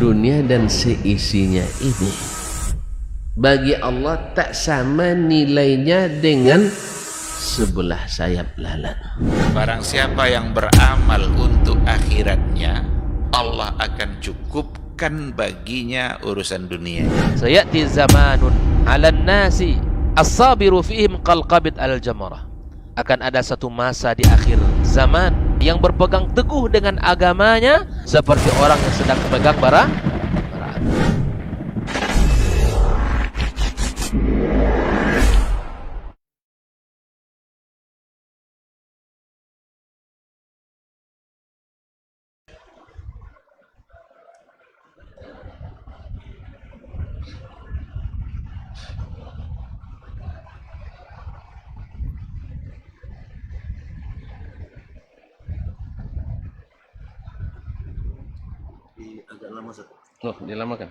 dunia dan seisinya ini bagi Allah tak sama nilainya dengan sebelah sayap lalat. Barang siapa yang beramal untuk akhiratnya, Allah akan cukupkan baginya urusan dunia. Sayati zamanun 'alan nasi as-sabiru fihim qalqabit al-jamarah. Akan ada satu masa di akhir zaman yang berpegang teguh dengan agamanya seperti orang yang sedang memegang bara api. Agak lama Ustaz. Oh, dilamakan.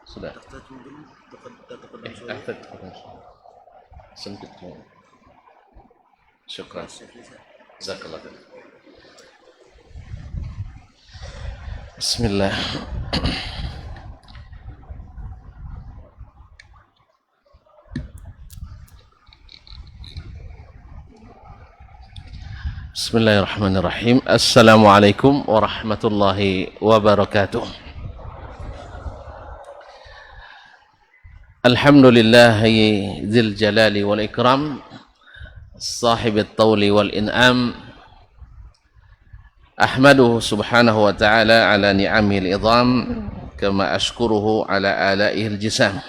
Sudah. Sempit. Syukran. Jazakallah. Bismillah. Bismillahirrahmanirrahim. Assalamualaikum warahmatullahi wabarakatuh. Alhamdulillahi dzil jalali wal ikram, sahibit tawli wal in'am. Ahmaduhu subhanahu wa ta'ala ala ni'amil idham, kama ashkuruhu ala alaihil jisam.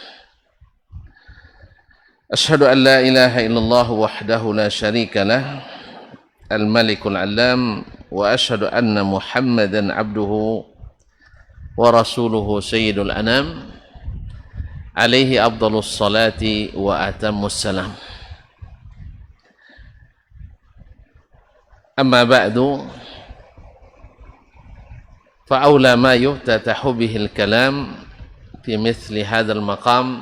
Ashhadu an la ilaha illallah wahdahu la syarika lah, al-malikul alam, wa ashhadu anna muhammadan abduhu wa rasuluhu sayyidul anam, alaihi afdalus salati wa atammus salam. Amma ba'du, fa awla ma yuftatahu bihi al-kalam fi mithli hadzal maqam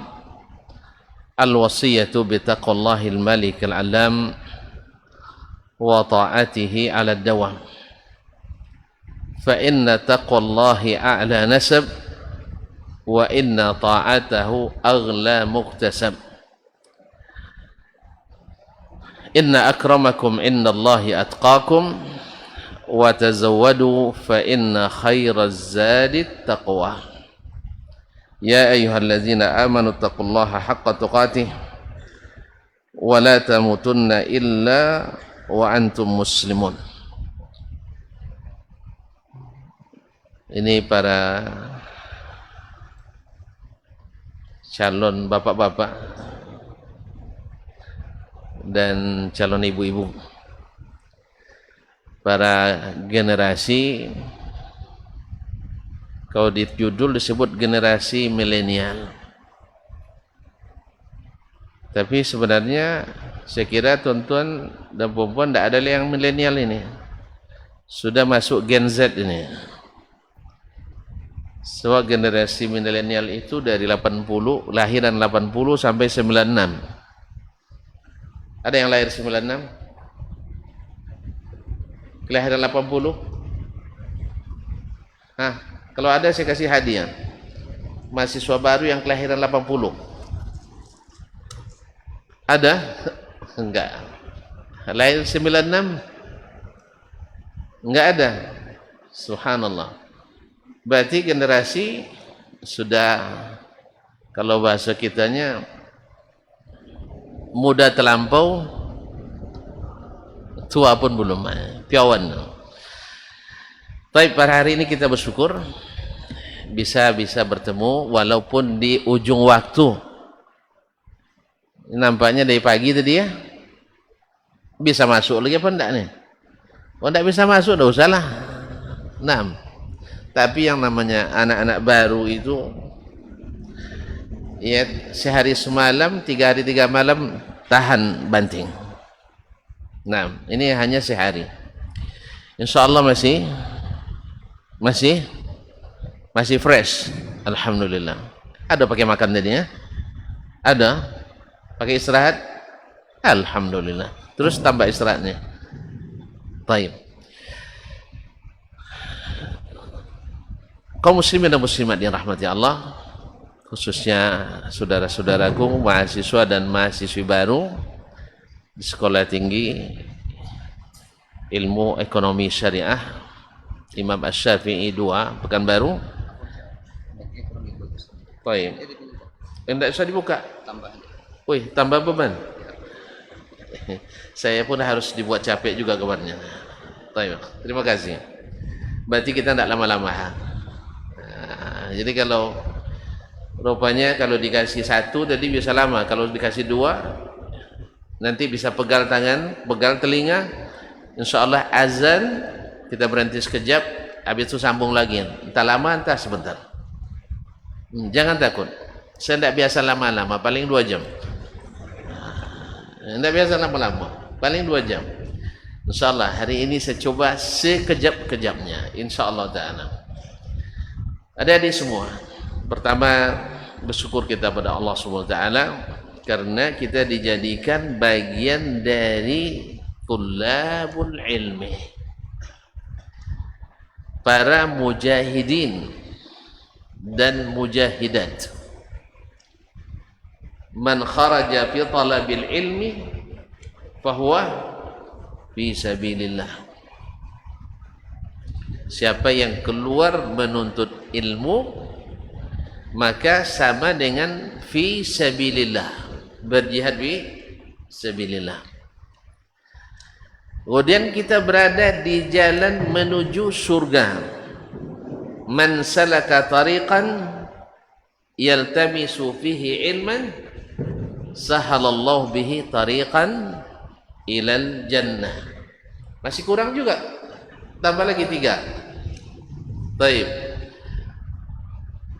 al-wasiyatu bi taqwallahi al-malik al-alam wa ta'atihi 'ala ad-dawam. Fa inna taqwallahi a'la nasab wa inna ta'atahu aghla muktasab. Inna akramakum indallahi atqakum wa tazawwadu fa inna khairaz zadi taqwa. Ya ayyuhalladzina amanu taqullaha haqqa tuqatih wa la tamutunna illa wa antum muslimun. Ini para calon bapak-bapak dan calon ibu-ibu, para generasi, kalau di judul disebut generasi milenial, tapi sebenarnya saya kira tuan-tuan dan perempuan tidak ada yang milenial ini, sudah masuk Gen Z ini. Sebab generasi milenial itu dari 80, lahiran 80 sampai 96. Ada yang lahir 96? Kelahiran 80? Hah, kalau ada saya kasih hadiah. Mahasiswa baru yang kelahiran 80. Ada? Enggak. Lahir 96? Enggak ada. Subhanallah. Berarti generasi sudah, kalau bahasa kitanya, muda terlampau, tua pun belum, piawan. Tapi pada hari ini kita bersyukur bisa bertemu walaupun di ujung waktu. Nampaknya dari pagi tadi ya, bisa masuk lagi apa enggak nih? Oh enggak bisa masuk, enggak usah lah. Nah, tapi yang namanya anak-anak baru itu ya sehari semalam, 3 hari 3 malam tahan banting. Nah, ini hanya sehari. Insyaallah masih fresh. Alhamdulillah. Ada pakai makan tadi ya? Ada. Pakai istirahat? Alhamdulillah. Terus tambah istirahatnya. Baik. Kaum muslimin dan muslimat yang rahmati Allah, khususnya saudara-saudaraku mahasiswa dan mahasiswi baru di Sekolah Tinggi Ilmu Ekonomi Syariah Imam Asy-Syafi'i 2 Pekanbaru. Baik. Tidak usah dibuka. Wih, tambah beban. Saya pun harus dibuat capek juga kabarnya. Baik. Terima kasih. Berarti kita tidak lama-lama. Jadi kalau rupanya kalau dikasih satu tadi bisa lama, kalau dikasih dua nanti bisa pegal tangan, pegal telinga. InsyaAllah azan kita berhenti sekejap, habis itu sambung lagi, entah lama entah sebentar. Jangan takut, saya tidak biasa lama-lama, paling 2 jam. Tidak biasa lama-lama, paling 2 jam. InsyaAllah hari ini saya coba sekejap-kejapnya, InsyaAllah ta'ala. Adik-adik semua, pertama bersyukur kita pada Allah SWT karena kita dijadikan bagian dari tullabul ilmi, para mujahidin dan mujahidat. Man kharaja fi talabil ilmi fahuwa fi sabilillah. Siapa yang keluar menuntut ilmu maka sama dengan fi sabilillah, berjihad fi sabilillah. Kemudian kita berada di jalan menuju surga. Man salaka tariqan yaltamisu fihi ilman sahalallahu bihi tariqan ilal jannah. Masih kurang juga, tambah lagi 3. Baik.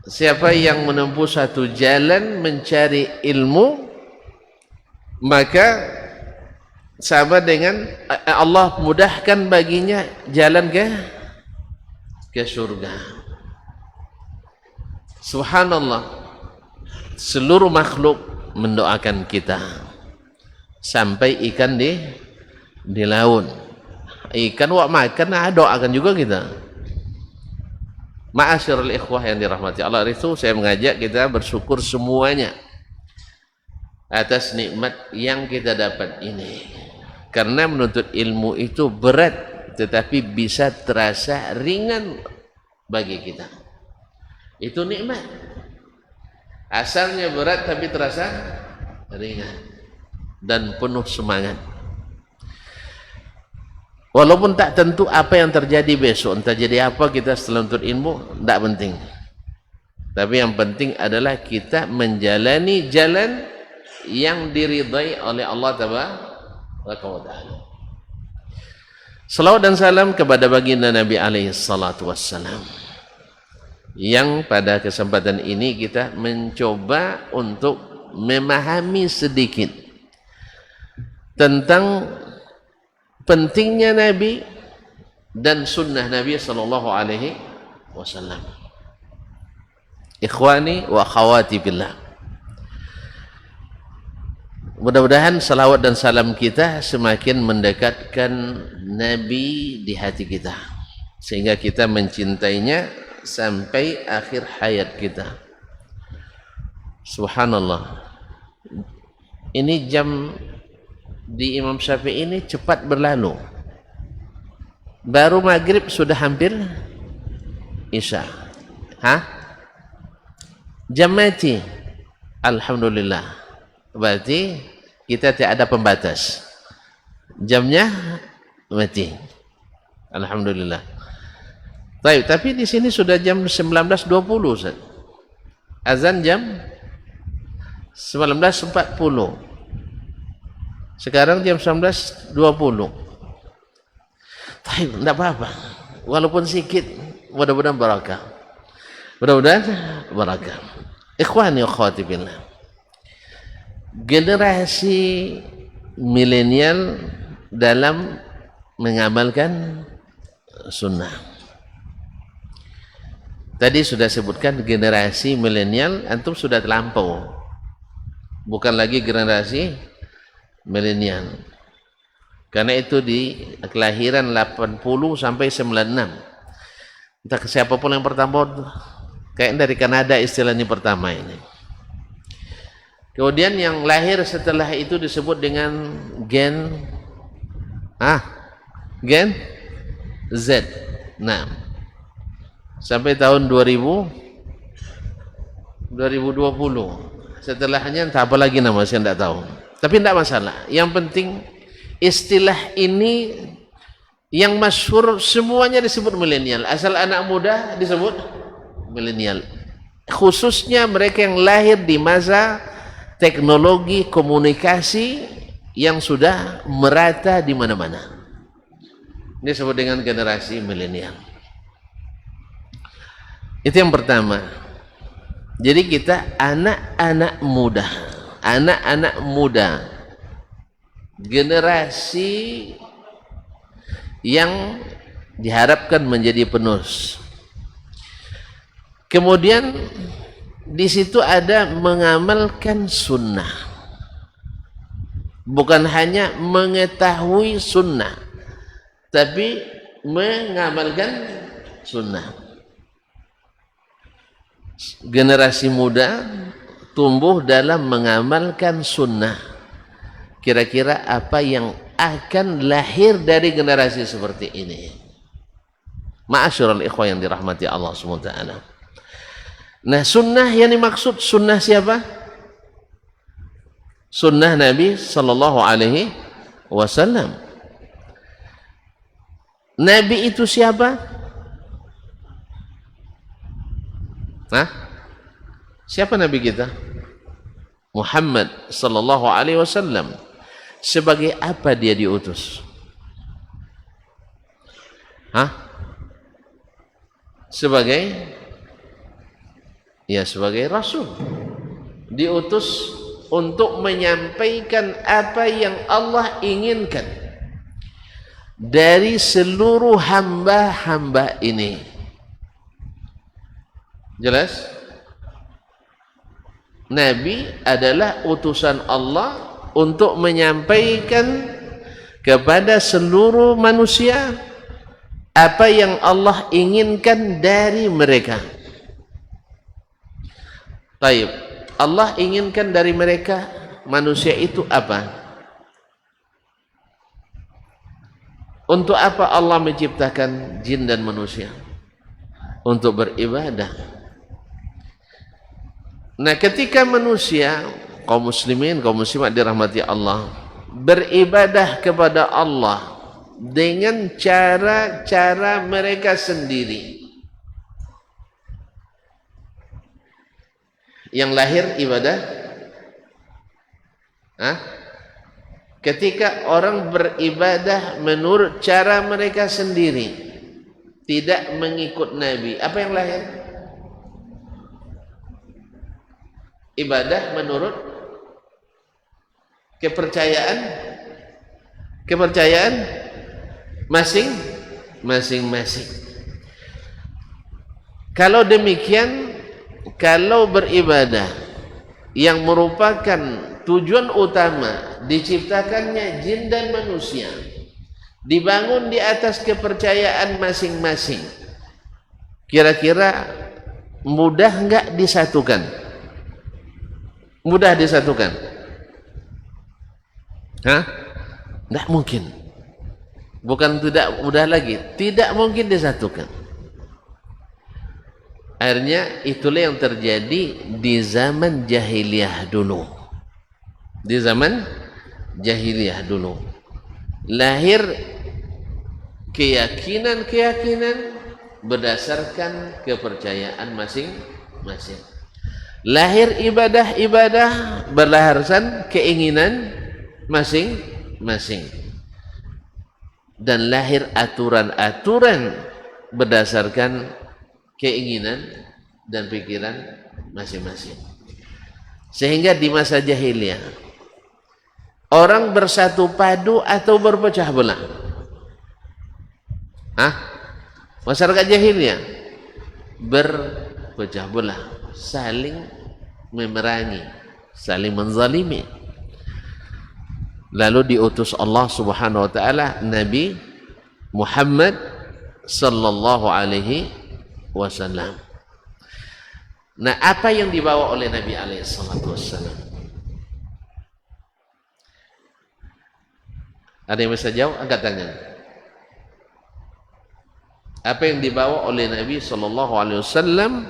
Siapa yang menempuh satu jalan mencari ilmu maka sama dengan Allah mudahkan baginya jalan ke surga. Subhanallah, seluruh makhluk mendoakan kita sampai ikan di laut. Ikan wak makan doakan juga kita. Ma'asyiral ikhwah yang dirahmati Allah, itu saya mengajak kita bersyukur semuanya atas nikmat yang kita dapat ini. Karena menuntut ilmu itu berat tetapi bisa terasa ringan bagi kita. Itu nikmat. Asalnya berat tapi terasa ringan dan penuh semangat. Walaupun tak tentu apa yang terjadi besok, entah jadi apa kita setelah menuntut ilmu, tidak penting. Tapi yang penting adalah kita menjalani jalan yang diridai oleh Allah Tabaraka wa Ta'ala. Salawat dan salam kepada baginda Nabi alaihi salatu wassalam, yang pada kesempatan ini kita mencoba untuk memahami sedikit tentang pentingnya Nabi dan sunnah Nabi sallallahu alaihi wasallam. Ikhwani wa akhwati billah, mudah-mudahan salawat dan salam kita semakin mendekatkan Nabi di hati kita sehingga kita mencintainya sampai akhir hayat kita. Subhanallah, ini jam di Imam Syafi'i ini cepat berlalu. Baru maghrib sudah hampir isya. Jam mati. Alhamdulillah. Berarti kita tidak ada pembatas. Jamnya mati. Alhamdulillah. Baik, tapi di sini sudah jam 19.20 Ustaz. Azan jam 19.40. Sekarang jam 19.20. Baik, tidak apa-apa. Walaupun sedikit, mudah-mudahan barakah. Mudah-mudahan barakah. Ikhwani wa akhwati billah. Generasi milenial dalam mengamalkan sunnah. Tadi sudah sebutkan generasi milenial, antum sudah terlampau. Bukan lagi generasi milenial. Karena itu di kelahiran 80 sampai 96. Entah ke siapapun yang pertama, kayak dari Kanada istilahnya pertama ini. Kemudian yang lahir setelah itu disebut dengan gen gen Z. Nah, sampai tahun 2020. Setelahnya entah apa lagi nama, saya tidak tahu. Tapi tidak masalah. Yang penting istilah ini yang masyhur semuanya disebut milenial. Asal anak muda disebut milenial. Khususnya mereka yang lahir di masa teknologi komunikasi yang sudah merata di mana-mana. Ini disebut dengan generasi milenial. Itu yang pertama. Jadi kita anak-anak muda, generasi yang diharapkan menjadi penerus. Kemudian di situ ada mengamalkan sunnah, bukan hanya mengetahui sunnah, tapi mengamalkan sunnah. Generasi muda tumbuh dalam mengamalkan sunnah. Kira-kira apa yang akan lahir dari generasi seperti ini? Ma'asyiral ikhwah yang dirahmati Allah SWT. Nah, sunnah yang dimaksud sunnah siapa? Sunnah Nabi Sallallahu Alaihi Wasallam. Nabi itu siapa? Siapa Nabi kita? Muhammad Sallallahu Alaihi Wasallam. Sebagai apa dia diutus? Sebagai Rasul. Diutus untuk menyampaikan apa yang Allah inginkan dari seluruh hamba-hamba ini. Jelas? Nabi adalah utusan Allah untuk menyampaikan kepada seluruh manusia apa yang Allah inginkan dari mereka. Baik, Allah inginkan dari mereka manusia itu apa? Untuk apa Allah menciptakan jin dan manusia? Untuk beribadah. Nah, ketika manusia, kaum muslimin, kaum muslimat dirahmati Allah, beribadah kepada Allah dengan cara-cara mereka sendiri. Yang lahir ibadah. Ketika orang beribadah menurut cara mereka sendiri, tidak mengikut Nabi, apa yang lahir? Ibadah menurut kepercayaan masing-masing. Kalau demikian, kalau beribadah yang merupakan tujuan utama diciptakannya jin dan manusia dibangun di atas kepercayaan masing-masing, kira-kira mudah enggak disatukan? Mudah disatukan? Tidak mungkin. Bukan tidak mudah lagi, tidak mungkin disatukan. Akhirnya itulah yang terjadi di zaman jahiliyah dulu. Di zaman jahiliyah dulu lahir keyakinan berdasarkan kepercayaan masing-masing. Lahir ibadah-ibadah berdasarkan keinginan masing-masing. Dan lahir aturan-aturan berdasarkan keinginan dan pikiran masing-masing. Sehingga di masa jahiliyah orang bersatu padu atau berpecah belah. Masyarakat jahiliyah berpecah belah, saling memerangi, saling menzalimi. Lalu diutus Allah Subhanahu wa taala Nabi Muhammad sallallahu alaihi wasallam. Nah, apa yang dibawa oleh Nabi alaihi salatu wasallam? Ada yang bisa jawab? Angkat tangan. Apa yang dibawa oleh Nabi sallallahu alaihi wasallam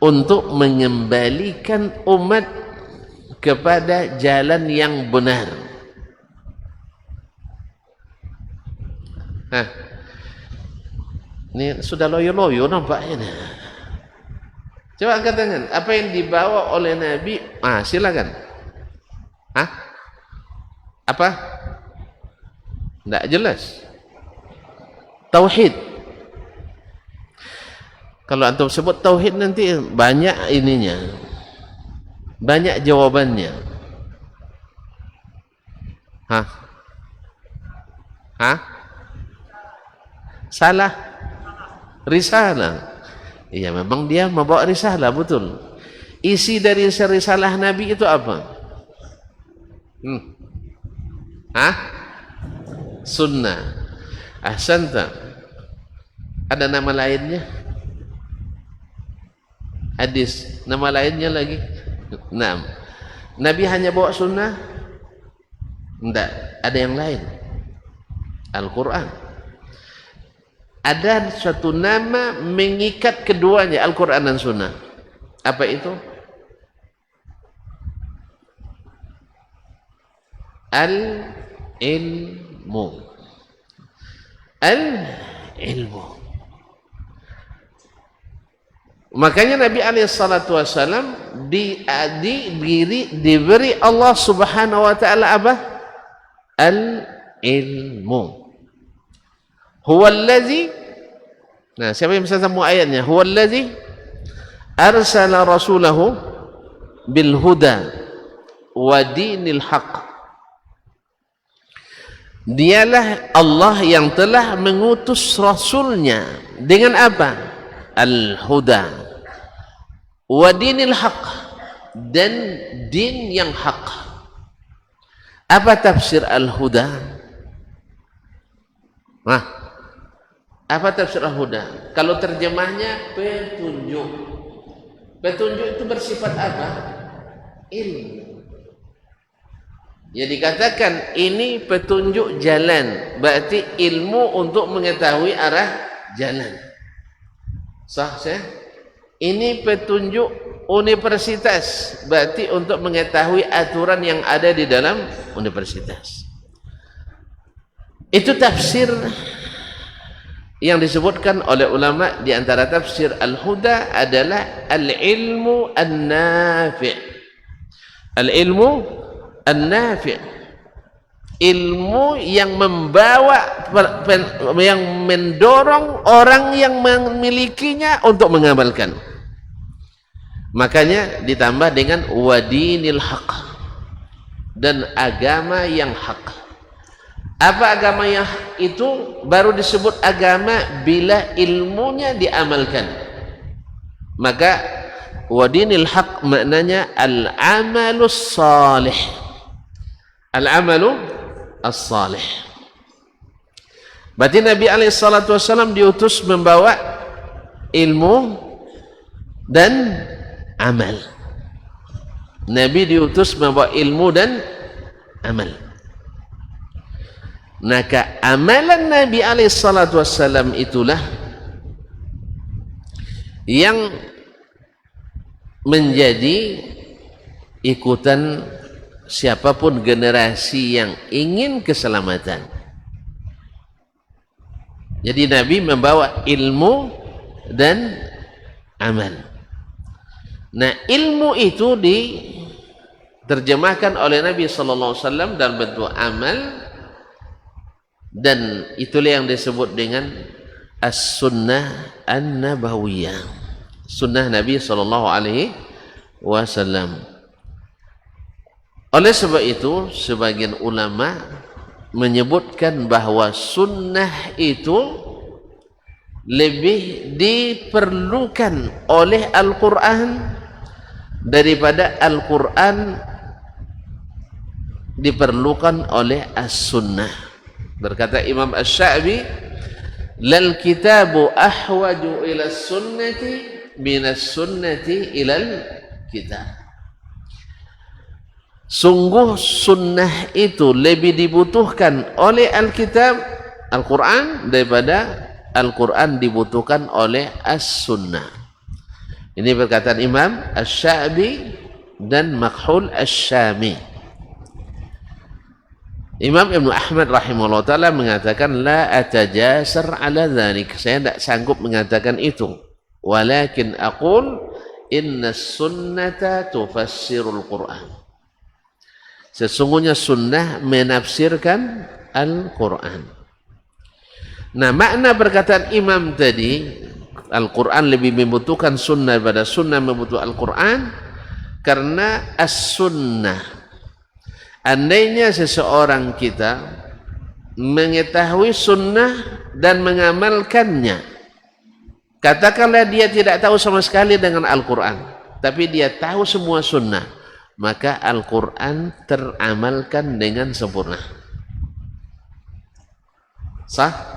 untuk mengembalikan umat kepada jalan yang benar? Hah? Ini sudah loyo-loyo nampaknya. Coba angkat tangan. Apa yang dibawa oleh Nabi? Silakan. Hah? Apa? Tidak jelas. Tauhid. Kalau antum sebut tauhid nanti banyak ininya. Banyak jawabannya. Hah? Hah? Salah. Risalah. Iya, memang dia membawa risalah, betul. Isi dari risalah Nabi itu apa? Hah? Sunnah. Ahsanta. Ada nama lainnya? Hadis. Nama lainnya lagi? Nah, Nabi hanya bawa sunnah? Tidak. Ada yang lain. Al-Quran. Ada suatu nama mengikat keduanya, Al-Quran dan Sunnah. Apa itu? Al-ilmu. Al-ilmu. Makanya Nabi SAW diberi Allah Subhanahu wa ta'ala apa? Al-ilmu. Huwallazi, nah siapa yang bisa sambung ayatnya? Huwallazi arsala rasulahu bil huda wa dinil haq. Dialah Allah yang telah mengutus rasulnya dengan apa? Al-huda wa dinil haq, dan din yang hak. Apa tafsir al-huda? Apa tafsir al-huda? Kalau terjemahnya petunjuk. Petunjuk itu bersifat apa? Ilmu. Ya, dikatakan ini petunjuk jalan, berarti ilmu untuk mengetahui arah jalan. Sah saya? Ini petunjuk universitas, berarti untuk mengetahui aturan yang ada di dalam universitas. Itu tafsir yang disebutkan oleh ulama. Di antara tafsir al-huda adalah al-ilmu an-nafi'. Al-ilmu an-nafi', ilmu yang membawa, yang mendorong orang yang memilikinya untuk mengamalkan. Makanya ditambah dengan wadinil haq, dan agama yang hak. Apa agama yang itu? Baru disebut agama bila ilmunya diamalkan. Maka wadinil haq maknanya al-amalus salih. Al-amalu as-salih. Berarti Nabi SAW diutus membawa ilmu dan amal. Nabi diutus membawa ilmu dan amal. Maka amalan Nabi SAW itulah yang menjadi ikutan siapapun generasi yang ingin keselamatan. Jadi Nabi membawa ilmu dan amal. Nah, ilmu itu diterjemahkan oleh Nabi SAW dalam bentuk amal, dan itulah yang disebut dengan as-sunnah an-nabawiyah, sunnah Nabi SAW. Oleh sebab itu, sebagian ulama menyebutkan bahwa sunnah itu lebih diperlukan oleh Al-Quran daripada Al-Quran diperlukan oleh as-sunnah. Berkata Imam Asy-Sya'bi, lal kitabu ahwaju ila sunnati minas sunnati ilal kitab. Sungguh sunnah itu lebih dibutuhkan oleh Alkitab, Al-Quran, daripada Al-Quran dibutuhkan oleh As-Sunnah. Ini perkataan Imam Asy-Sya'bi dan Makhul Asy-Syami. Imam Ibn Ahmad rahimahullah ta'ala mengatakan, la atajasar ala dhalik, saya tidak sanggup mengatakan itu, walakin aqul inna sunnata tufassirul Quran, sesungguhnya sunnah menafsirkan Al-Quran. Nah, makna perkataan imam tadi, Al-Quran lebih membutuhkan sunnah daripada sunnah membutuhkan Al-Quran, karena as-sunnah, andainya seseorang kita mengetahui sunnah dan mengamalkannya, katakanlah dia tidak tahu sama sekali dengan Al-Quran, tapi dia tahu semua sunnah, maka Al-Quran teramalkan dengan sempurna. Sah?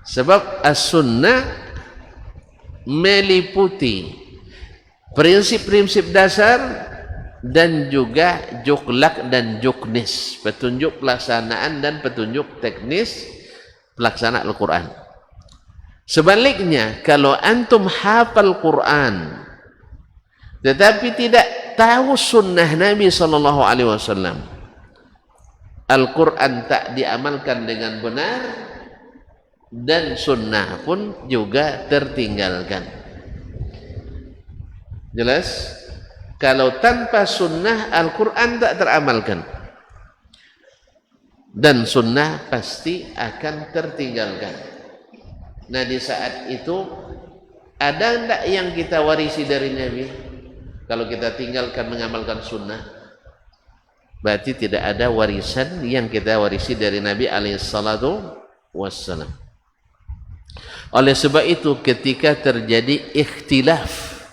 Sebab as-sunnah meliputi prinsip-prinsip dasar dan juga juklak dan juknis, petunjuk pelaksanaan dan petunjuk teknis pelaksanaan Al-Quran. Sebaliknya, kalau antum hafal Quran tetapi tidak tahu sunnah Nabi SAW, Al-Quran tak diamalkan dengan benar dan sunnah pun juga tertinggalkan. Jelas? Kalau tanpa sunnah, Al-Quran tak teramalkan dan sunnah pasti akan tertinggalkan. Nah, di saat itu ada enggak yang kita warisi dari Nabi? Kalau kita tinggalkan mengamalkan sunnah, berarti tidak ada warisan yang kita warisi dari Nabi alaihissalatu wassalam. Oleh sebab itu, ketika terjadi ikhtilaf,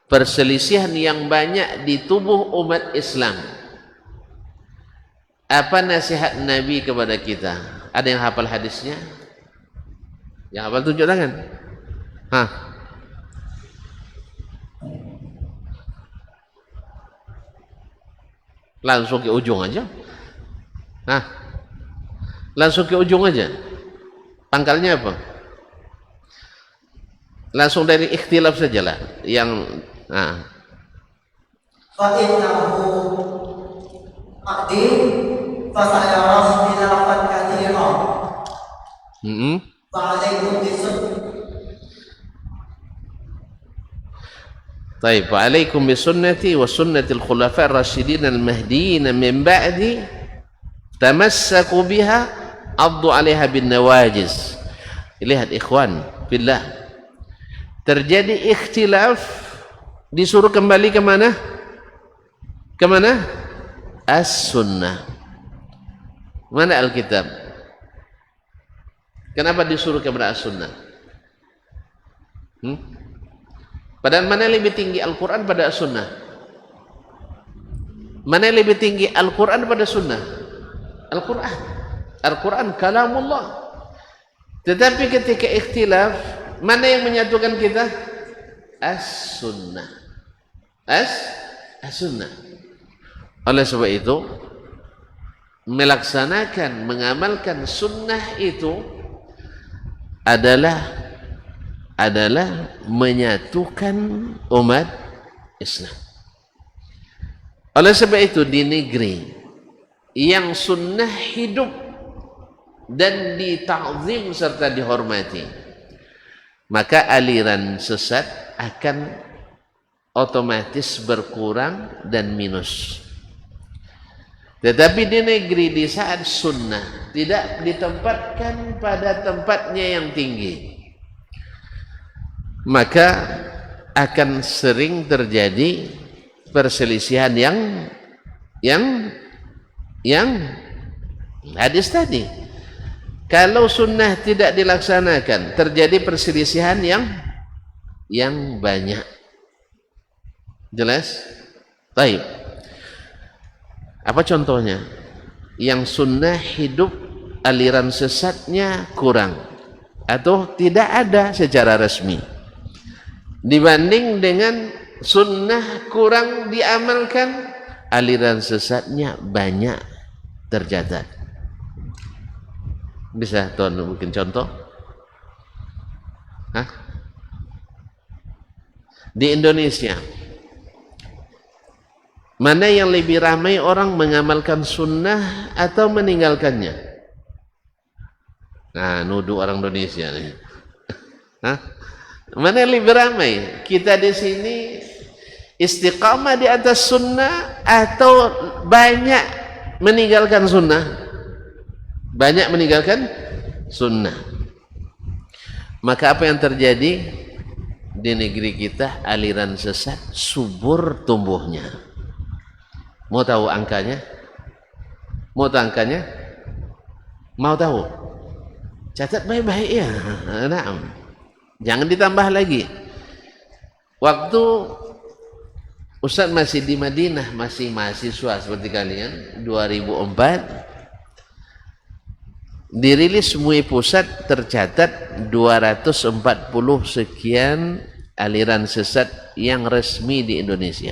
perselisihan yang banyak di tubuh umat Islam, apa nasihat Nabi kepada kita? Ada yang hafal hadisnya? Yang hafal tunjuk tangan. Langsung ke ujung aja. Langsung ke ujung aja. Pangkalnya apa? Langsung dari ikhtilaf sajalah. Yang Fa'innahu aqdim fasayarah khilafan katsira. Fa'alaikum bisunnah. طيب وعليكم بسنتي وسنة الخلفاء الراشدين المهديين من بعدي تمسكوا بها عضوا عليها بالنواجذ. Lihat ikhwan billah, terjadi ikhtilaf, disuruh kembali ke mana? Ke mana? As-sunnah. Mana Alkitab? Kenapa disuruh kepada as-sunnah? Padahal mana lebih tinggi, Al-Quran pada As-Sunnah? Mana lebih tinggi, Al-Quran pada Sunnah? Al-Quran. Al-Quran kalamullah. Tetapi ketika ikhtilaf, mana yang menyatukan kita? As-Sunnah. As-Sunnah. Oleh sebab itu, melaksanakan, mengamalkan sunnah itu adalah menyatukan umat Islam. Oleh sebab itu, di negeri yang sunnah hidup dan ditakzim serta dihormati, maka aliran sesat akan otomatis berkurang dan minus. Tetapi di negeri di saat sunnah tidak ditempatkan pada tempatnya yang tinggi, maka akan sering terjadi perselisihan yang hadis tadi. Kalau sunnah tidak dilaksanakan, terjadi perselisihan yang banyak. Jelas? Baik. Apa contohnya? Yang sunnah hidup, aliran sesatnya kurang. atau tidak ada secara resmi. Dibanding dengan sunnah kurang diamalkan, aliran sesatnya banyak tercatat. Bisa Tuan bikin contoh? Hah? Di Indonesia, mana yang lebih ramai orang mengamalkan sunnah atau meninggalkannya? Nah, nuduh orang Indonesia nih. Hah? Mana yang lebih ramai? Kita di sini istiqamah di atas sunnah atau banyak meninggalkan sunnah? Banyak meninggalkan sunnah. Maka apa yang terjadi di negeri kita? Aliran sesat subur tumbuhnya. Mau tahu angkanya? Mau tahu angkanya? Mau tahu? Catat baik-baik ya. Nah, jangan ditambah lagi. Waktu Ustaz masih di Madinah, masih mahasiswa seperti kalian, 2004, dirilis MUI Pusat tercatat 240 sekian aliran sesat yang resmi di Indonesia.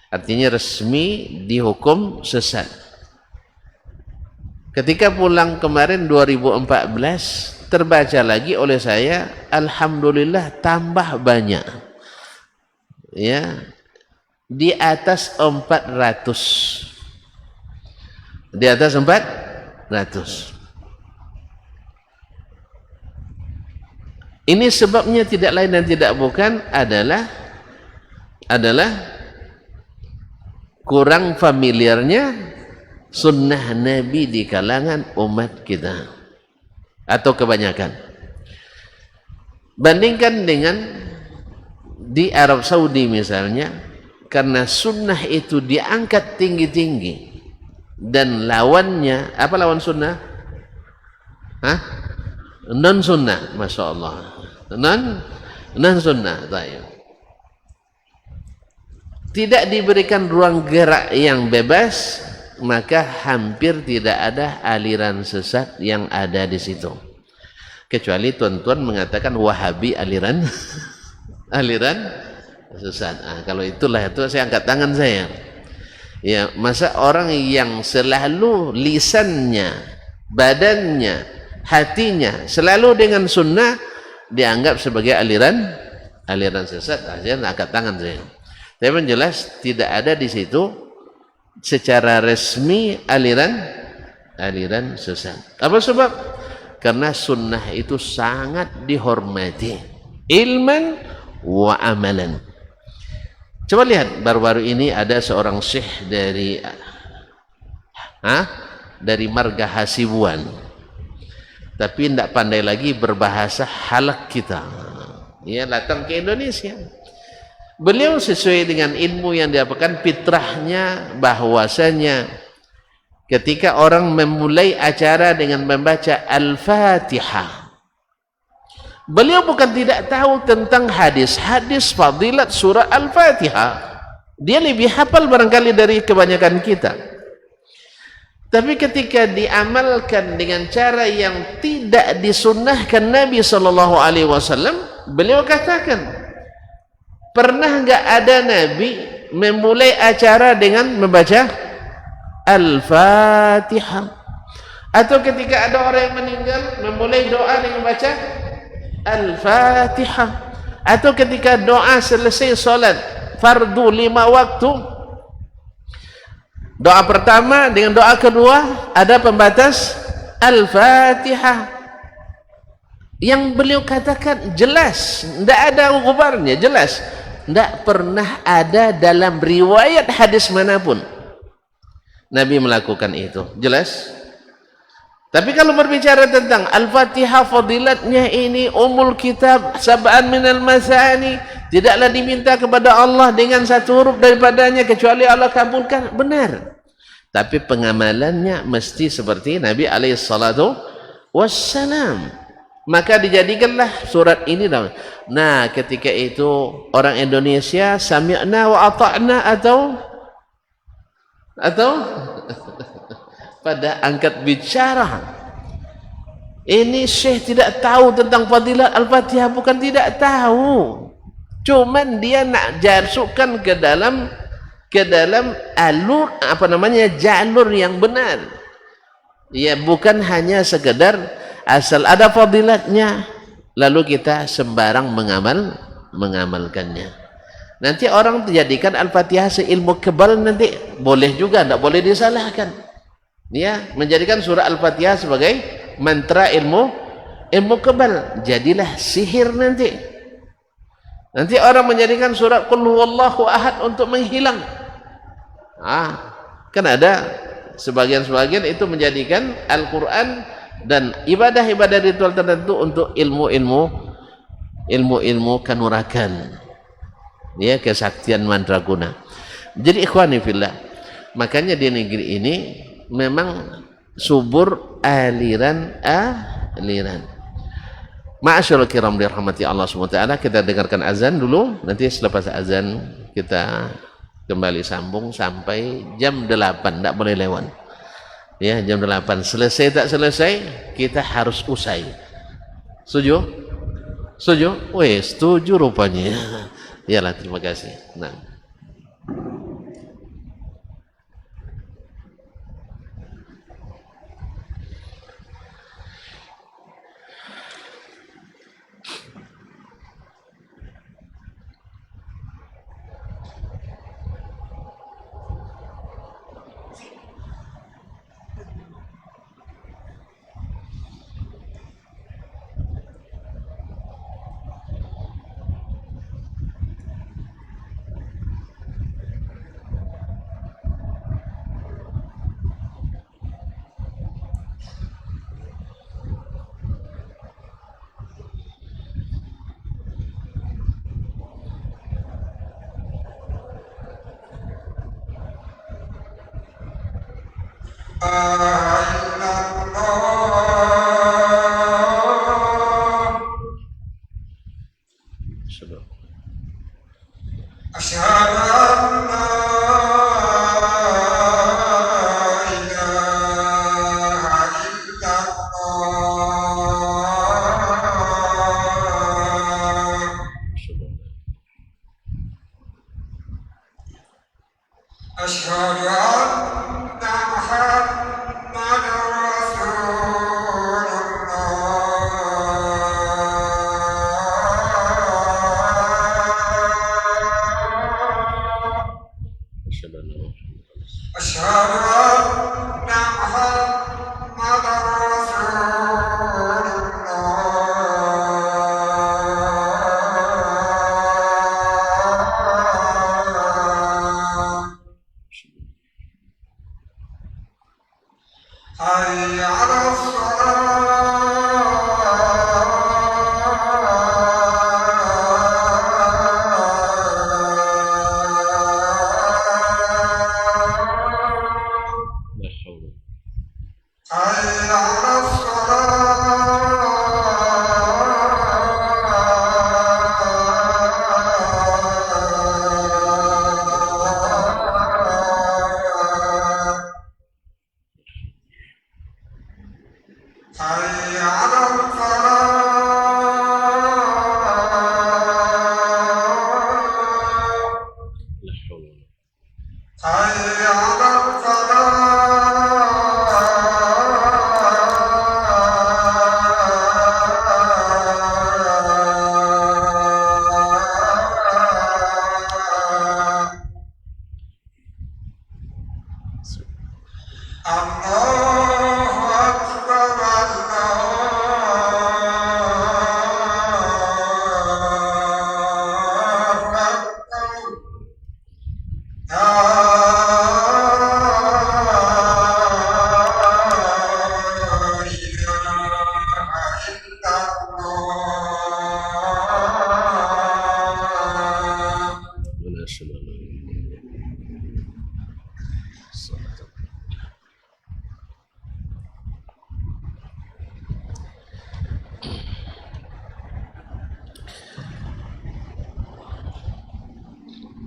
Artinya resmi dihukum sesat. Ketika pulang kemarin 2014, terbaca lagi oleh saya, alhamdulillah tambah banyak. Ya, di atas 400. Di atas 400. Ini sebabnya tidak lain dan tidak bukan adalah kurang familiarnya sunnah Nabi di kalangan umat kita atau kebanyakan. Bandingkan dengan di Arab Saudi misalnya, karena sunnah itu diangkat tinggi-tinggi dan lawannya, apa lawan sunnah? Hah? Non sunnah, masya Allah. Non sunnah. Tidak diberikan ruang gerak yang bebas, maka hampir tidak ada aliran sesat yang ada di situ. Kecuali tuan-tuan mengatakan Wahabi aliran sesat. Kalau itulah itu saya angkat tangan saya. Ya, masa orang yang selalu lisannya, badannya, hatinya selalu dengan sunnah dianggap sebagai aliran sesat? Saya angkat tangan saya. Tapi yang jelas tidak ada di situ secara resmi aliran sesat. Apa sebab? Karena sunnah itu sangat dihormati, ilman wa amalan. Coba lihat, baru-baru ini ada seorang syekh dari Marga Hasibuan, tapi tidak pandai lagi berbahasa halak kita. Dia datang ke Indonesia. Beliau sesuai dengan ilmu yang diapakan, fitrahnya bahwasanya ketika orang memulai acara dengan membaca Al-Fatihah, beliau bukan tidak tahu tentang hadis-hadis fadilat surah Al-Fatihah. Dia lebih hafal barangkali dari kebanyakan kita. Tapi ketika diamalkan dengan cara yang tidak disunnahkan Nabi SAW, beliau katakan, pernah enggak ada Nabi memulai acara dengan membaca Al-Fatihah? Atau ketika ada orang yang meninggal memulai doa dengan membaca Al-Fatihah? Atau ketika doa selesai solat fardu 5 waktu, doa pertama dengan doa kedua ada pembatas Al-Fatihah? Yang beliau katakan jelas, tidak ada gubarnya, jelas. Tidak pernah ada dalam riwayat hadis manapun Nabi melakukan itu, jelas. Tapi kalau berbicara tentang Al-Fatihah, fadilatnya ini umul kitab, sab'an minal masani, tidaklah diminta kepada Allah dengan satu huruf daripadanya kecuali Allah kabulkan, benar. Tapi pengamalannya mesti seperti Nabi alaihissalatu wassalam. Maka dijadikanlah surat ini. Nah, ketika itu orang Indonesia sami'na wa ata'na atau pada angkat bicara Ini Syekh tidak tahu tentang fadilat Al-Fatihah, bukan tidak tahu. Cuman dia nak masukkan ke dalam alur jalur yang benar. Ya, bukan hanya sekedar asal ada fadilatnya lalu kita sembarang mengamalkannya. Nanti orang dijadikan Al-Fatihah seilmu kebal, nanti boleh juga, tidak boleh disalahkan. Ya, menjadikan surah Al-Fatihah sebagai mantra ilmu kebal, jadilah sihir nanti. Nanti orang menjadikan surat Qul huwallahu ahad untuk menghilang. Kan ada sebagian itu menjadikan Al-Quran dan ibadah-ibadah ritual tertentu untuk ilmu kanuragan, ya, kesaktian mandraguna. Jadi ikhwani fillah, makanya di negeri ini memang subur aliran. Ma'asyiral kiram dirahmati Allah SWT, kita dengarkan azan dulu, nanti selepas azan kita kembali sambung sampai jam 8, tidak boleh lewat. Ya, jam 8 selesai tak selesai kita harus usai. Setuju? Setuju? Weh, setuju rupanya. Yalah, terima kasih. Nah.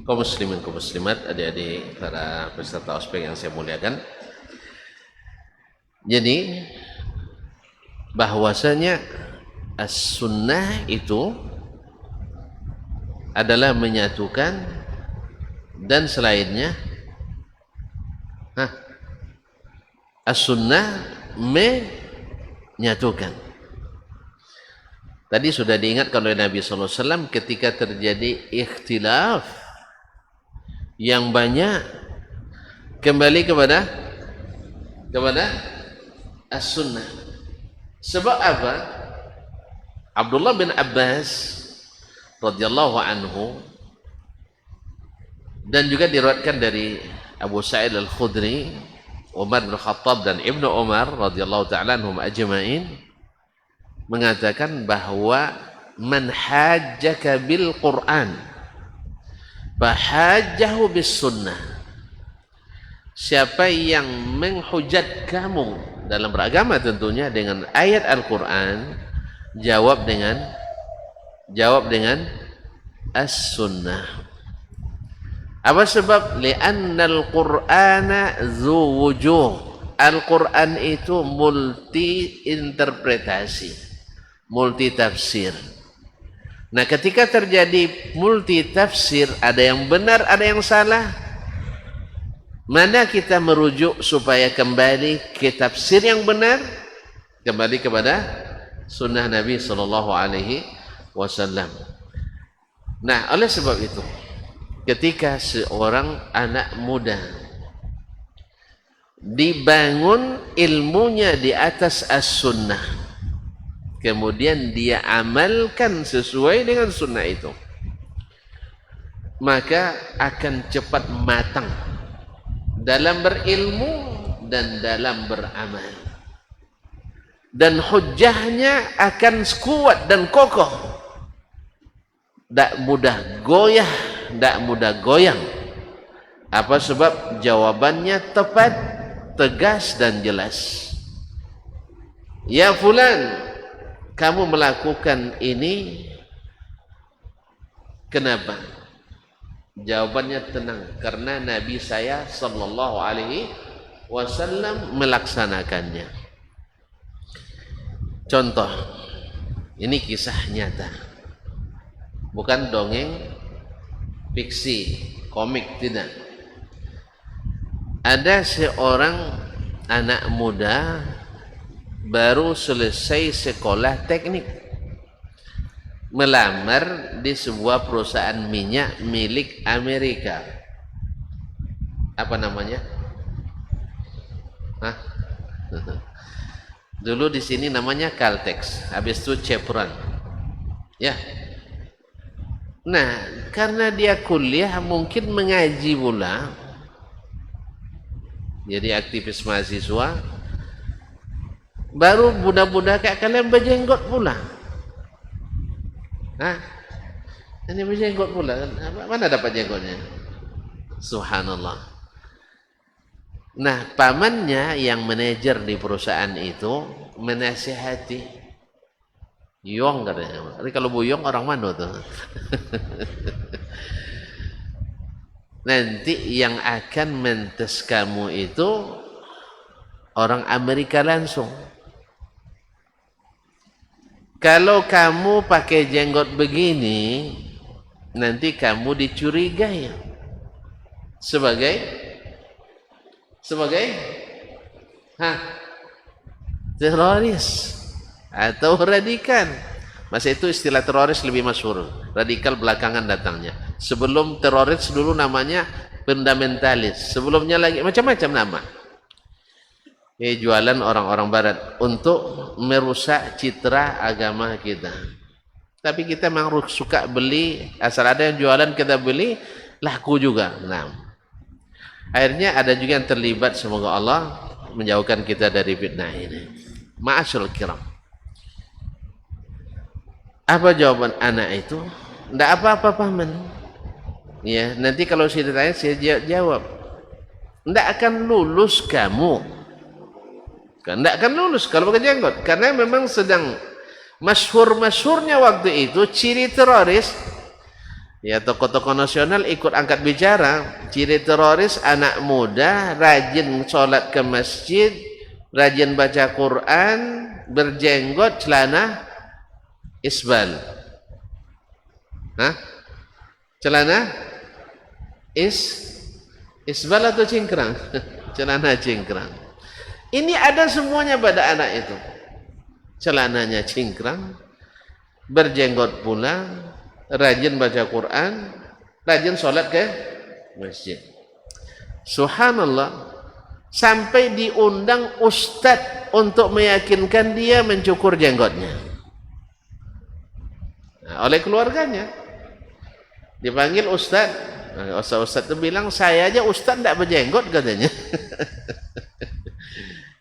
Kaum muslimin, kaum muslimat, adik-adik para peserta ospek yang saya muliakan. Jadi bahwasanya as-sunnah itu adalah menyatukan dan selainnya as-sunnah menyatukan. Tadi sudah diingatkan oleh Nabi sallallahu alaihi wasallam ketika terjadi ikhtilaf yang banyak, kembali kepada as-sunnah. Sebab apa? Abdullah bin Abbas radhiyallahu anhu dan juga diriwayatkan dari Abu Sa'id Al-Khudri, Umar bin Khattab dan Ibnu Umar radhiyallahu ta'ala anhum ajma'in mengatakan bahwa man hajjaka bil Qur'an fahajjahu bis sunnah. Siapa yang menghujat kamu dalam beragama tentunya dengan ayat Al-Qur'an, jawab dengan as-sunnah. Apa sebab? Li'annal Qur'ana dzu wujuh. Al-Qur'an itu multi interpretasi, multi tafsir. Nah, ketika terjadi multi tafsir, ada yang benar, ada yang salah. Mana kita merujuk supaya kembali ke tafsir yang benar? Kembali kepada sunnah Nabi sallallahu alaihi wasallam. Nah, oleh sebab itu, ketika seorang anak muda dibangun ilmunya di atas as-sunnah, kemudian dia amalkan sesuai dengan sunnah itu, maka akan cepat matang dalam berilmu dan dalam beramal, dan hujjahnya akan kuat dan kokoh, tak mudah goyah, tak mudah goyang. Apa sebab? Jawabannya tepat, tegas dan jelas. Ya fulan, kamu melakukan ini kenapa? Jawabannya tenang, karena Nabi saya sallallahu alaihi wasallam melaksanakannya. Contoh, ini kisah nyata, bukan dongeng fiksi, komik, tidak. Ada seorang anak muda baru selesai sekolah teknik, melamar di sebuah perusahaan minyak milik Amerika. Apa namanya? Dulu di sini namanya Caltex, habis itu Chevron. Ya. Nah, karena dia kuliah mungkin mengaji pula, jadi aktivis mahasiswa, baru budak-budak kayak kalian berjenggot pula. Ini berjenggot pula. Mana dapat jenggotnya? Subhanallah. Nah, pamannya yang manajer di perusahaan itu menasihati. Yong katanya. Tapi kalau Bu Yong orang mana tuh? Nanti yang akan mentes kamu itu orang Amerika langsung. Kalau kamu pakai jenggot begini, nanti kamu dicurigai sebagai teroris atau radikal. Masa itu istilah teroris lebih masyhur, radikal belakangan datangnya. Sebelum teroris dulu namanya fundamentalis, sebelumnya lagi macam-macam nama. Jualan orang-orang barat untuk merusak citra agama kita. Tapi kita memang suka beli, asal ada yang jualan kita beli, laku juga. Nah, akhirnya ada juga yang terlibat, semoga Allah menjauhkan kita dari fitnah ini. Ma'asyarul kiram. Apa jawaban anak itu? Tidak apa-apa paman. Ya, nanti kalau saya ditanya saya jawab. Tidak akan lulus kamu. Tidak akan lulus kalau pakai jenggot, karena memang sedang masyhur-masyhurnya waktu itu ciri teroris. Ya, tokoh-tokoh nasional ikut angkat bicara. Ciri teroris anak muda rajin sholat ke masjid, rajin baca Quran, berjenggot, celana isbal. Hah? Celana isbal atau cingkrang? Celana cingkrang. Ini ada semuanya pada anak itu. Celananya cingkrang, berjenggot pula, rajin baca Quran, rajin sholat ke masjid. Subhanallah, sampai diundang ustadz untuk meyakinkan dia mencukur jenggotnya. Nah, oleh keluarganya dipanggil ustadz. Nah, ustadz itu bilang, saya aja ustadz tidak berjenggot katanya.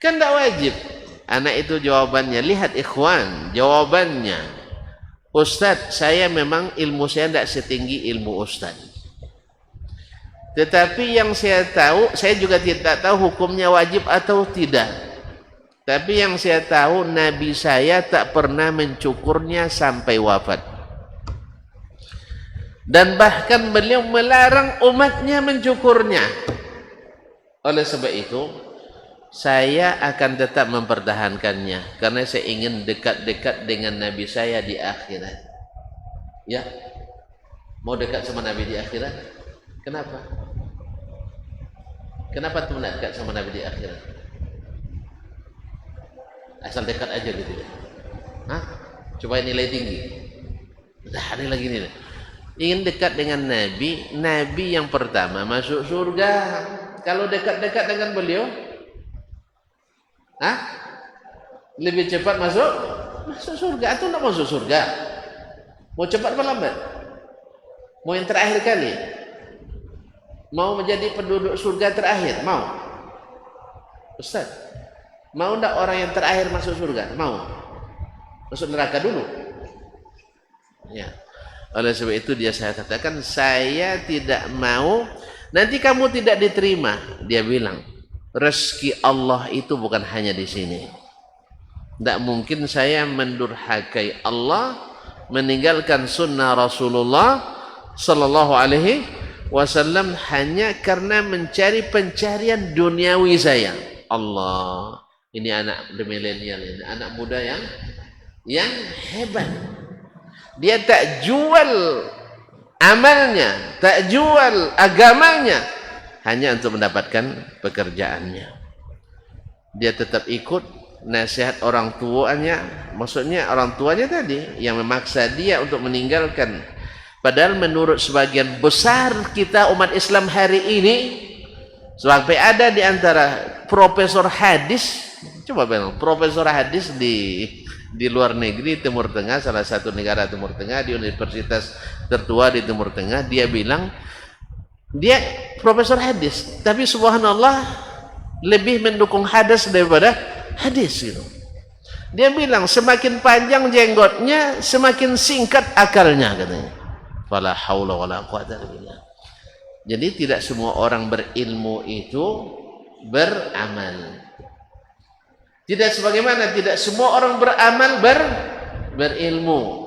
Kan tidak wajib. Anak itu jawabannya, lihat ikhwan, jawabannya, ustadz, saya memang ilmu saya tidak setinggi ilmu ustadz, tetapi yang saya tahu, saya juga tidak tahu hukumnya wajib atau tidak, tapi yang saya tahu Nabi saya tak pernah mencukurnya sampai wafat, dan bahkan beliau melarang umatnya mencukurnya. Oleh sebab itu saya akan tetap mempertahankannya, karena saya ingin dekat-dekat dengan Nabi saya di akhirat. Ya, mau dekat sama Nabi di akhirat? Kenapa? Kenapa tuh dekat sama Nabi di akhirat? Asal dekat aja gitu ya? Hah? Coba nilai tinggi. Nah, ada lagi nih. Ingin dekat dengan Nabi, Nabi yang pertama masuk surga. Kalau dekat-dekat dengan beliau, hah? Lebih cepat masuk surga atau tidak masuk surga? Mau cepat atau lambat? Mau yang terakhir kali? Mau menjadi penduduk surga terakhir? Mau? Ustaz, mau tidak orang yang terakhir masuk surga? Mau? Masuk neraka dulu? Ya. Oleh sebab itu saya katakan, saya tidak mau nanti kamu tidak diterima. Dia bilang, rezeki Allah itu bukan hanya di sini. Tidak mungkin saya mendurhakai Allah, meninggalkan sunnah Rasulullah sallallahu alaihi wasallam hanya karena mencari pencarian duniawi saya. Allah, ini anak milenial, ini anak muda yang hebat. Dia tak jual amalnya, tak jual agamanya hanya untuk mendapatkan pekerjaannya. Dia tetap ikut nasihat orang tuanya, maksudnya orang tuanya tadi yang memaksa dia untuk meninggalkan. Padahal menurut sebagian besar kita umat Islam hari ini, sampai ada di antara profesor hadis, coba bilang profesor hadis di luar negeri, Timur Tengah, salah satu negara Timur Tengah, di universitas tertua di Timur Tengah, dia bilang dia profesor hadis, tapi subhanallah lebih mendukung hadis daripada hadis gitu. Dia bilang semakin panjang jenggotnya, semakin singkat akalnya katanya. Fala haula wala quwata illa billah. Jadi tidak semua orang berilmu itu beramal. Tidak sebagaimana tidak semua orang beramal berilmu.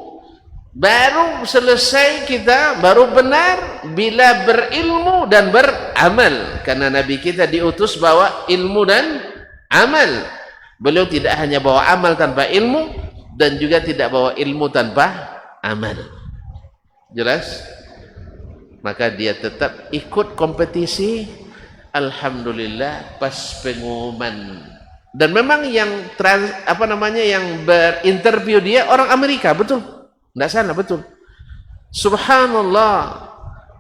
Baru selesai kita, baru benar bila berilmu dan beramal. Karena Nabi kita diutus bawa ilmu dan amal. Beliau tidak hanya bawa amal tanpa ilmu, dan juga tidak bawa ilmu tanpa amal. Jelas? Maka dia tetap ikut kompetisi. Alhamdulillah pas pengumuman. Dan memang yang yang berinterview dia orang Amerika, betul? Tidak salah, betul. Subhanallah,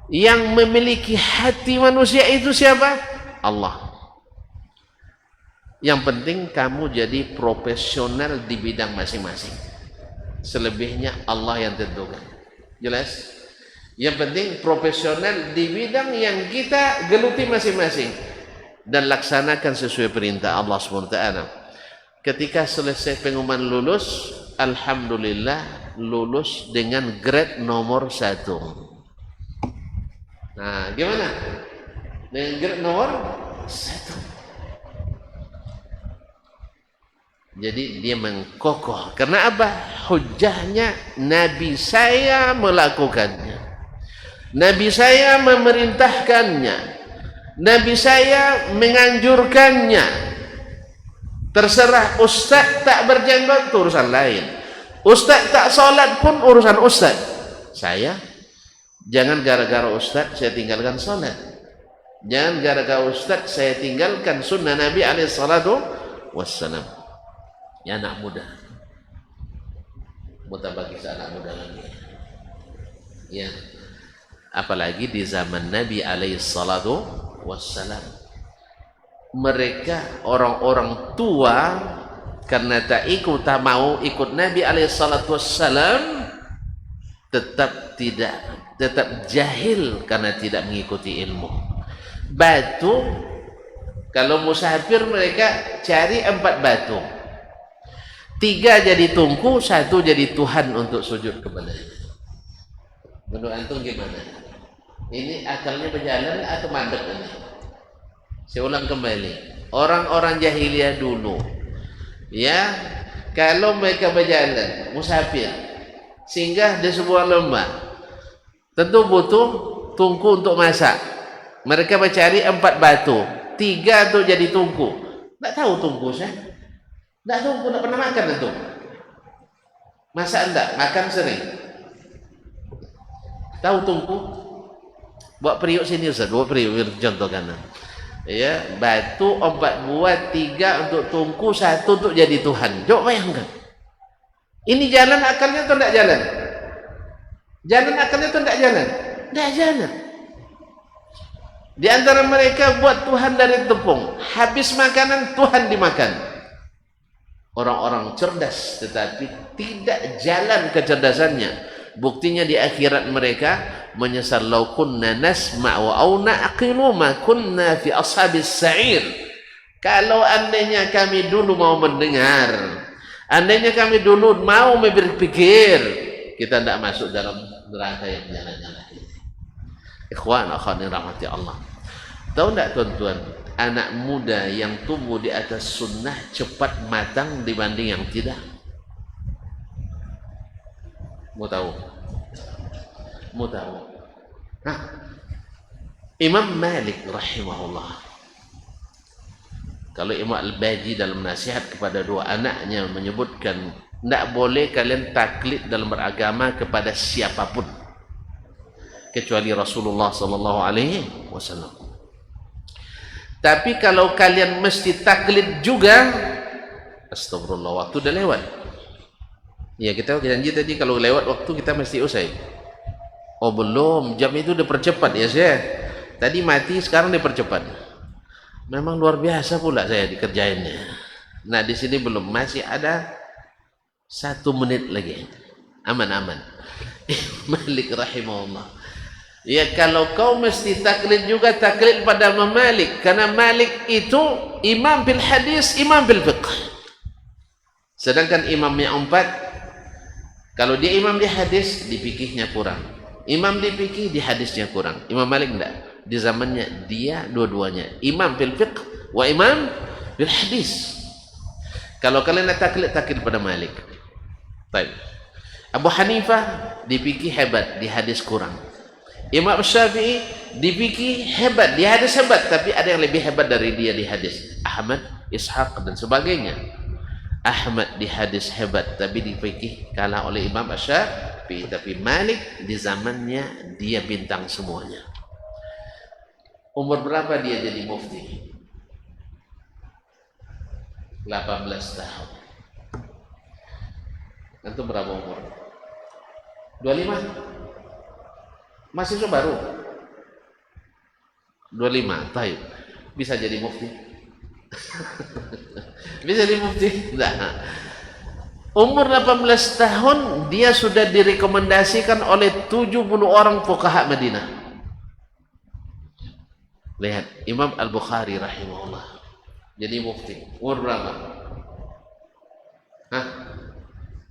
yang memiliki hati manusia itu siapa? Allah. Yang penting kamu jadi profesional di bidang masing-masing. Selebihnya Allah yang tentukan. Jelas? Yang penting profesional di bidang yang kita geluti masing-masing, dan laksanakan sesuai perintah Allah SWT. Ketika selesai pengumuman lulus, alhamdulillah lulus dengan grade nomor 1. Nah, gimana? Dengan grade nomor 1. Jadi dia mengkokoh. Karena apa? Hujahnya Nabi saya melakukannya, Nabi saya memerintahkannya, Nabi saya menganjurkannya. Terserah ustaz tak berjenggot itu urusan lain. Ustaz tak sholat pun urusan ustaz. Saya jangan gara-gara ustaz saya tinggalkan sholat. Jangan gara-gara ustaz saya tinggalkan sunnah Nabi alaihi salatu wassalam. Ya anak muda, mutabakis anak muda lagi. Ya, apalagi di zaman Nabi alaihi salatu wassalam. Mereka orang-orang tua karena tak mau ikut Nabi alaihi salatu wassalam, tetap jahil karena tidak mengikuti ilmu. Batu, kalau musafir mereka cari 4 batu, 3 jadi tungku, 1 jadi Tuhan untuk sujud kepadanya. Menurut antum gimana? Ini akalnya berjalan atau mandek ini? Saya ulang kembali, orang-orang jahiliyah dulu, ya, kalau mereka berjalan musafir singgah di sebuah lembah, tentu butuh tungku untuk masak. Mereka mencari 4 batu, 3 untuk jadi tungku. Tak tahu tungku saya, tak tungku, tak pernah makan itu. Masak enggak, makan sering. Tahu tungku? Buat periuk sini Ustaz, buat periuk contohkan. Ya, batu 4 buat, 3 untuk tungku, 1 untuk jadi Tuhan. Coba bayangkan. Ini jalan akalnya atau tidak jalan? Jalan akalnya atau tidak jalan? Tidak jalan. Di antara mereka buat Tuhan dari tepung. Habis makanan, Tuhan dimakan. Orang-orang cerdas tetapi tidak jalan kecerdasannya. Buktinya di akhirat mereka menyesal, law kunna nasma'u aw na'qilu ma kunna fi ashabis sa'ir. Kalau andainya kami dulu mau mendengar, andainya kami dulu mau berpikir, kita tidak masuk dalam neraka yang nyala-nyala ini. Ikhwan akhwat yang rahmati Allah, tahu tidak tuan-tuan, anak muda yang tumbuh di atas sunnah cepat matang dibanding yang tidak? Mau tahu? Mau tahu? Nah, Imam Malik rahimahullah, kalau Imam Al-Baji dalam nasihat kepada 2 anaknya menyebutkan, tidak boleh kalian taklid dalam beragama kepada siapapun kecuali Rasulullah sallallahu alaihi wasallam. Tapi kalau kalian mesti taklid juga, astagfirullah, waktu dah lewat. Ya, kita janji tadi kalau lewat waktu kita mesti usai. Oh belum, jam itu dipercepat ya saya. Tadi mati, sekarang dipercepat. Memang luar biasa pula saya dikerjainnya. Nah di sini belum, masih ada 1 menit lagi. Aman-aman. Malik rahimahullah. Ya kalau kau mesti taklid juga, taklid pada Imam Malik. Karena Malik itu imam bil hadis, imam bil fiqh. Sedangkan imam yang 4, kalau dia imam di hadis, di fikihnya kurang. Imam di fikih, di hadisnya kurang. Imam Malik enggak. Di zamannya dia dua-duanya, imam bil fiqh wa imam bil hadis. Kalau kalian nak taklid, taklid pada Malik. Baik. Abu Hanifah di fikih hebat, di hadis kurang. Imam Syafi'i di fikih hebat, di hadis hebat, tapi ada yang lebih hebat dari dia di hadis. Ahmad, Ishaq dan sebagainya. Ahmad di hadis hebat, tapi di fikih kalah oleh Imam Syafi'i. Tapi Malik di zamannya dia bintang semuanya. Umur berapa dia jadi mufti? 18 tahun. Antum berapa umur? 25? Masih baru? 25, taib. Bisa jadi mufti? Bisa jadi mufti? Nah, umur 18 tahun dia sudah direkomendasikan oleh 70 orang fuqaha Madinah. Lihat, Imam Al-Bukhari rahimahullah jadi mufti. Umur berapa?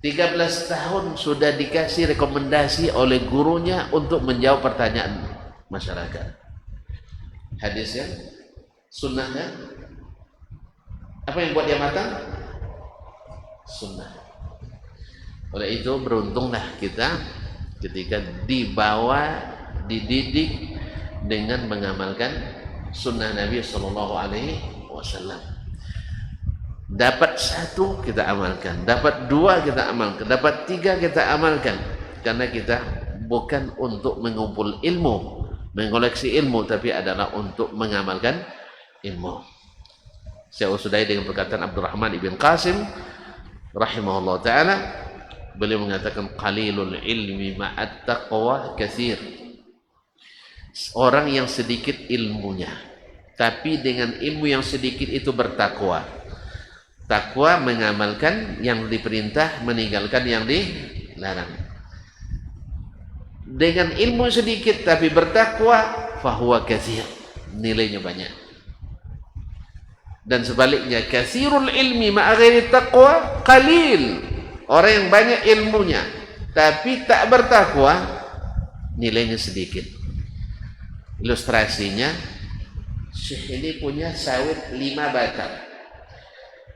13 tahun sudah dikasih rekomendasi oleh gurunya untuk menjawab pertanyaan masyarakat. Hadisnya, sunnahnya, apa yang buat dia matang? Sunnah. Oleh itu beruntunglah kita ketika dibawa, dididik dengan mengamalkan sunnah Nabi Sallallahu Alaihi Wasallam. Dapat satu kita amalkan, dapat dua kita amalkan, dapat tiga kita amalkan. Karena kita bukan untuk mengumpul ilmu, mengoleksi ilmu, tapi adalah untuk mengamalkan ilmu. Saya usudai dengan perkataan Abdurrahman ibn Qasim rahimahullah ta'ala. Beliau mengatakan qalilul ilmi ma'at taqwa katsir. Orang yang sedikit ilmunya, tapi dengan ilmu yang sedikit itu bertakwa. Takwa mengamalkan yang diperintah, meninggalkan yang dilarang. Dengan ilmu sedikit tapi bertakwa, fahuwa katsir, nilainya banyak. Dan sebaliknya, katsirul ilmi ma'a ghairi taqwa qalil. Orang yang banyak ilmunya tapi tak bertakwa, nilainya sedikit. Ilustrasinya, Syekh ini punya sawit 5 batang,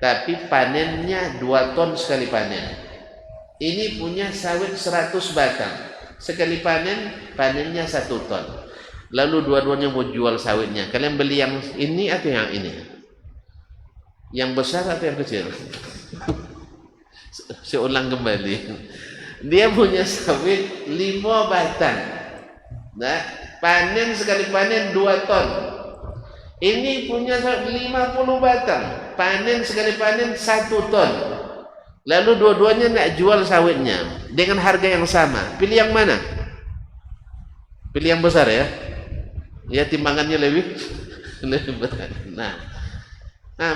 tapi panennya 2 ton sekali panen. Ini punya sawit 100 batang, sekali panen, panennya 1 ton. Lalu dua-duanya mau jual sawitnya. Kalian beli yang ini atau yang ini? Yang besar atau yang kecil? Saya ulang kembali. Dia punya sawit 5 batang. Nah, panen sekali panen 2 ton. Ini punya 50 batang, panen sekali panen 1 ton. Lalu dua-duanya nak jual sawitnya dengan harga yang sama. Pilih yang mana? Pilih yang besar ya. Ya, timbangannya lebih besar. Nah,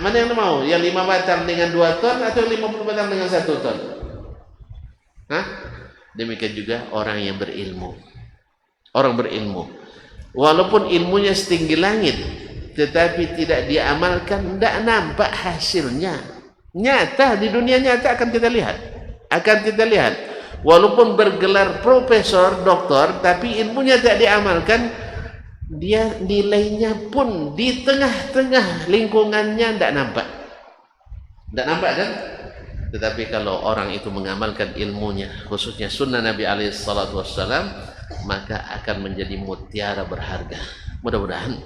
mana yang mau? Yang 5 batang dengan 2 ton atau 50 batang dengan 1 ton? Hah? Demikian juga orang yang berilmu. Orang berilmu, walaupun ilmunya setinggi langit, tetapi tidak diamalkan, tidak nampak hasilnya. Nyata, di dunia nyata akan kita lihat. Walaupun bergelar profesor, doktor, tapi ilmunya tidak diamalkan, dia nilainya pun di tengah-tengah lingkungannya tidak nampak. Tidak nampak kan? Tetapi kalau orang itu mengamalkan ilmunya, khususnya sunnah Nabi SAW, maka akan menjadi mutiara berharga. Mudah-mudahan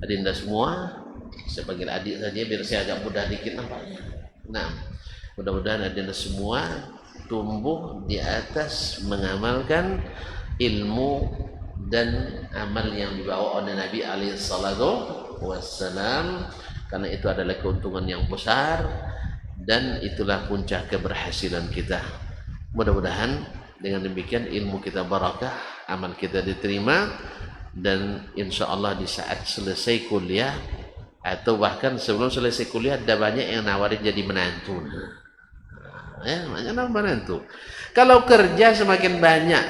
adinda semua, saya panggil adik saja biar saya agak mudah dikit nampaknya. Nah, mudah-mudahan adinda semua tumbuh di atas mengamalkan ilmu dan amal yang dibawa oleh Nabi SAW, karena itu adalah keuntungan yang besar dan itulah puncak keberhasilan kita. Mudah-mudahan dengan demikian ilmu kita barakah, amal kita diterima, dan insya Allah di saat selesai kuliah atau bahkan sebelum selesai kuliah ada banyak yang nawarin jadi menantu. Banyak menantu. Kalau kerja semakin banyak,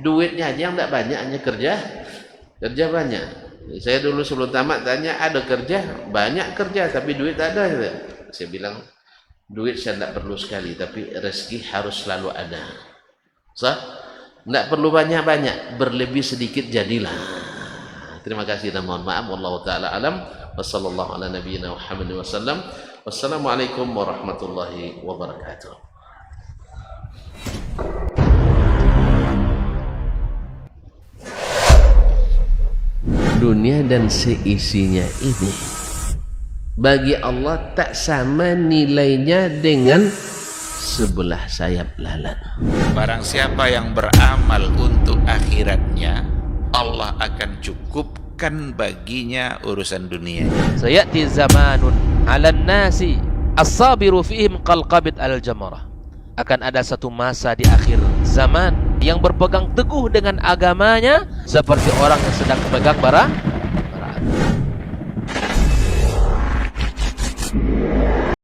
duitnya aja yang tidak banyak, hanya kerja banyak. Saya dulu sebelum tamat tanya, ada kerja? Banyak kerja tapi duit tak ada. Saya bilang, duit saya tidak perlu sekali, tapi rezeki harus selalu ada. Tidak perlu banyak-banyak, berlebih sedikit jadilah. Terima kasih dan mohon maaf. Wallahu ta'ala alam. Wassallallahu ala nabiyyina Muhammad wasallam. Wassalamualaikum warahmatullahi wabarakatuh. Dunia dan seisinya ini bagi Allah tak sama nilainya dengan sebelah sayap lalat. Barang siapa yang beramal untuk akhiratnya, Allah akan cukupkan baginya urusan dunia. Sayati zamanun 'alan nasi as-sabiru fihim qalqabit al-jamarah. Akan ada satu masa di akhir zaman yang berpegang teguh dengan agamanya seperti orang yang sedang memegang bara api.